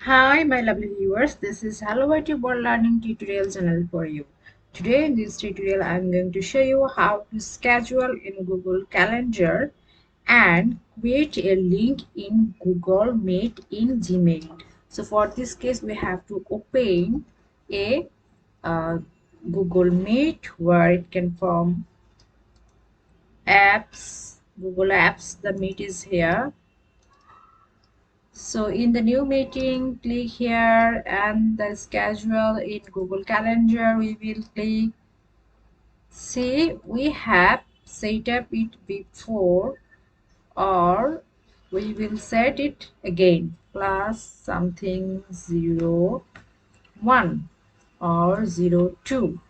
Hi, my lovely viewers. This is Hello World Learning tutorial channel for you. Today in this tutorial, I'm going to show you how to schedule in Google Calendar and create a link in Google Meet in Gmail. So for this case, we have to open a uh, Google Meet where it can form apps, Google Apps. The Meet is here. So in the new meeting, click here and the schedule in Google Calendar. We will click. See, we have set up it before, or we will set it again. Plus something 01 or 02.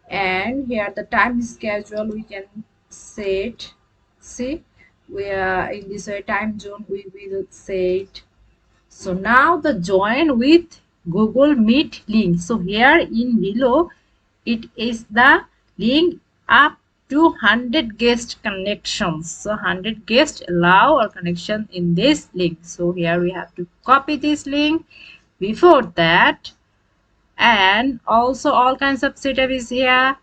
And here the time schedule we can set. See, we are in this time zone. We will set. So now the join with Google Meet link. So here in below, it is the link up to 100 guest connections. So 100 guests allow our connection in this link. So here we have to copy this link before that. And also all kinds of setup is here.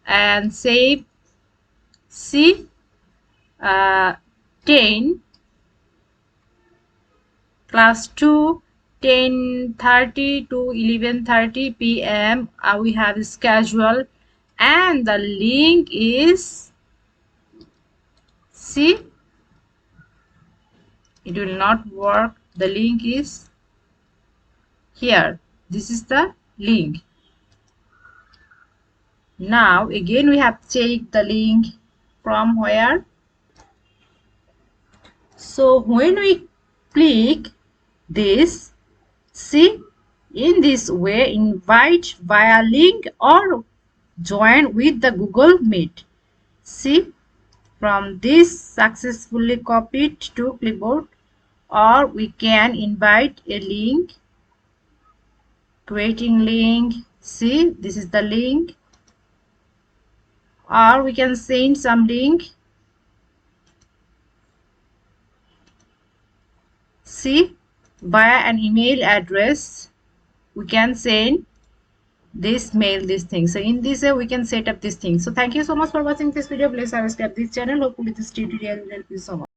And save. See, 10 class 2 10:30 to 11:30 p.m. We have schedule and the link is, see, it will not work. The link is here. This is the link. Now again we have checked the link from where. So when we click this, see, in this way, invite via link or join with the Google Meet. See, from this successfully copied to clipboard, or we can invite a link, creating link. See, this is the link, or we can send some link. See, via an email address, we can send this mail, this thing. So in this way we can set up this thing. So thank you so much for watching this video. Please subscribe this channel. Hopefully this tutorial will help you so much.